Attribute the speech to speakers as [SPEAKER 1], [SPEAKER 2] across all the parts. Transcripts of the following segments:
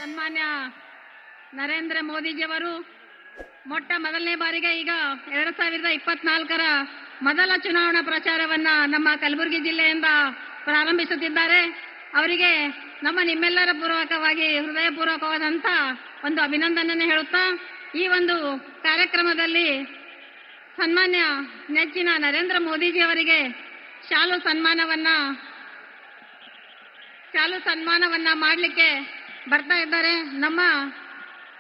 [SPEAKER 1] ಸನ್ಮಾನ್ಯ ನರೇಂದ್ರ ಮೋದಿಜಿಯವರು ಮೊದಲನೇ ಬಾರಿಗೆ ಈಗ 2024ರ ಮೊದಲ ಚುನಾವಣಾ ಪ್ರಚಾರವನ್ನ ನಮ್ಮ ಕಲಬುರಗಿ ಜಿಲ್ಲೆಯಿಂದ ಪ್ರಾರಂಭಿಸುತ್ತಿದ್ದಾರೆ. ಅವರಿಗೆ ನಿಮ್ಮೆಲ್ಲರ ಪೂರ್ವಕವಾಗಿ ಹೃದಯಪೂರ್ವಕವಾದಂತ ಒಂದು ಅಭಿನಂದನೆ ಹೇಳುತ್ತಾ ಈ ಒಂದು ಕಾರ್ಯಕ್ರಮದಲ್ಲಿ ಸನ್ಮಾನ್ಯ ನೆಚ್ಚಿನ ನರೇಂದ್ರ ಮೋದಿಜಿ ಅವರಿಗೆ ಶಾಲು ಸನ್ಮಾನವನ್ನ ಮಾಡಲಿಕ್ಕೆ ಬರ್ತಾ ಇದ್ದಾರೆ. ನಮ್ಮ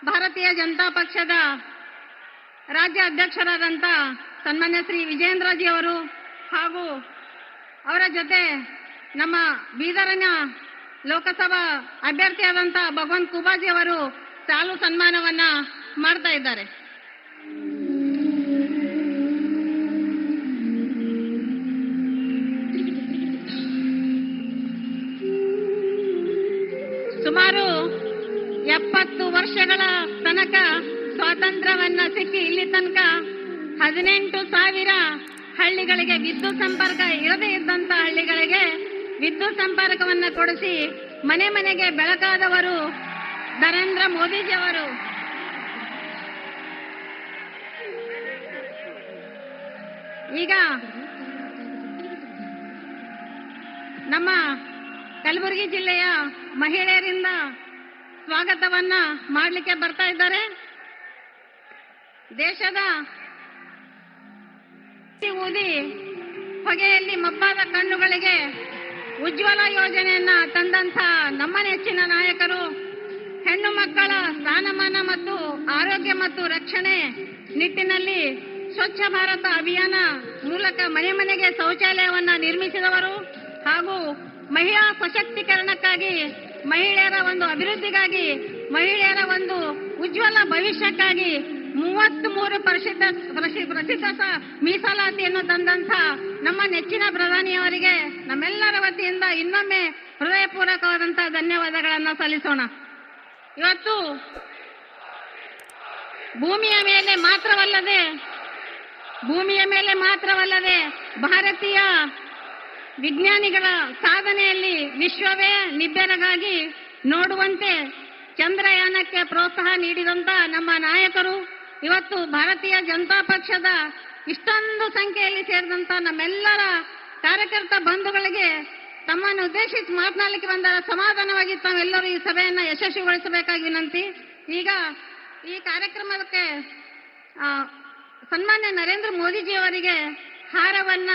[SPEAKER 1] ಭಾರತೀಯ ಜನತಾ ಪಕ್ಷದ ರಾಜ್ಯ ಅಧ್ಯಕ್ಷರಾದಂತ ಸನ್ಮಾನ್ಯ ಶ್ರೀ ವಿಜೇಂದ್ರಜಿ ಅವರು ಹಾಗೂ ಅವರ ಜೊತೆ ನಮ್ಮ ಬೀದರಿನ ಲೋಕಸಭಾ ಅಭ್ಯರ್ಥಿಯಾದಂತ ಭಗವಂತ ಖೂಬಾಜಿ ಅವರು ಶಾಲು ಸನ್ಮಾನವನ್ನ ಮಾಡ್ತಾ ಇದ್ದಾರೆ. ಸುಮಾರು 70 ವರ್ಷಗಳ ತನಕ ಸ್ವಾತಂತ್ರ್ಯವನ್ನ ಸಿಕ್ಕಿ ಇಲ್ಲಿ ತನಕ 18,000 ಹಳ್ಳಿಗಳಿಗೆ ವಿದ್ಯುತ್ ಸಂಪರ್ಕ ಇರದೇ ಇದ್ದಂತ ಹಳ್ಳಿಗಳಿಗೆ ವಿದ್ಯುತ್ ಸಂಪರ್ಕವನ್ನ ಕೊಡಿಸಿ ಮನೆ ಮನೆಗೆ ಬೆಳಕಾದವರು ನರೇಂದ್ರ ಮೋದಿಜಿ ಅವರು. ಈಗ ನಮ್ಮ ಕಲಬುರಗಿ ಜಿಲ್ಲೆಯ ಮಹಿಳೆಯರಿಂದ ಸ್ವಾಗತವನ್ನ ಮಾಡಲಿಕ್ಕೆ ಬರ್ತಾ ಇದ್ದಾರೆ. ದೇಶದ ಊದಿ ಹೊಗೆಯಲ್ಲಿ ಮಬ್ಬಾದ ಕಣ್ಣುಗಳಿಗೆ ಉಜ್ವಲ ಯೋಜನೆಯನ್ನ ತಂದಂತ ನಮ್ಮ ನೆಚ್ಚಿನ ನಾಯಕರು ಹೆಣ್ಣು ಮಕ್ಕಳ ಸ್ಥಾನಮಾನ ಮತ್ತು ಆರೋಗ್ಯ ಮತ್ತು ರಕ್ಷಣೆ ನಿಟ್ಟಿನಲ್ಲಿ ಸ್ವಚ್ಛ ಭಾರತ ಅಭಿಯಾನ ಮೂಲಕ ಮನೆ ಮನೆಗೆ ಶೌಚಾಲಯವನ್ನ ನಿರ್ಮಿಸಿದವರು ಹಾಗೂ ಮಹಿಳಾ ಸಶಕ್ತೀಕರಣಕ್ಕಾಗಿ, ಮಹಿಳೆಯರ ಒಂದು ಅಭಿವೃದ್ಧಿಗಾಗಿ, ಮಹಿಳೆಯರ ಒಂದು ಉಜ್ವಲ ಭವಿಷ್ಯಕ್ಕಾಗಿ 33% ಮೀಸಲಾತಿಯನ್ನು ತಂದಂತ ನಮ್ಮ ನೆಚ್ಚಿನ ಪ್ರಧಾನಿಯವರಿಗೆ ನಮ್ಮೆಲ್ಲರ ವತಿಯಿಂದ ಇನ್ನೊಮ್ಮೆ ಹೃದಯಪೂರ್ವಕವಾದಂತಹ ಧನ್ಯವಾದಗಳನ್ನು ಸಲ್ಲಿಸೋಣ. ಇವತ್ತು ಭೂಮಿಯ ಮೇಲೆ ಮಾತ್ರವಲ್ಲದೆ ಭಾರತೀಯ ವಿಜ್ಞಾನಿಗಳ ಸಾಧನೆಯಲ್ಲಿ ವಿಶ್ವವೇ ನಿಬ್ಬೆರಗಾಗಿ ನೋಡುವಂತೆ ಚಂದ್ರಯಾನಕ್ಕೆ ಪ್ರೋತ್ಸಾಹ ನೀಡಿದಂತ ನಮ್ಮ ನಾಯಕರು ಇವತ್ತು ಭಾರತೀಯ ಜನತಾ ಪಕ್ಷದ ಇಷ್ಟೊಂದು ಸಂಖ್ಯೆಯಲ್ಲಿ ಸೇರಿದಂತ ನಮ್ಮೆಲ್ಲರ ಕಾರ್ಯಕರ್ತ ಬಂಧುಗಳಿಗೆ ತಮ್ಮನ್ನು ಉದ್ದೇಶಿಸಿ ಮಾತನಾಡಲಿಕ್ಕೆ ಬಂದ ಸಮಾಧಾನವಾಗಿ ತಾವೆಲ್ಲರೂ ಈ ಸಭೆಯನ್ನ ಯಶಸ್ವಿಗೊಳಿಸಬೇಕಾಗಿ ವಿನಂತಿ. ಈಗ ಈ ಕಾರ್ಯಕ್ರಮಕ್ಕೆ ಸನ್ಮಾನ್ಯ ನರೇಂದ್ರ ಮೋದಿಜಿಯವರಿಗೆ ಹಾರವನ್ನ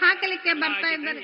[SPEAKER 1] ಹಾಕಲಿಕ್ಕೆ ಬರ್ತಾ ಇದ್ದಾರೆ.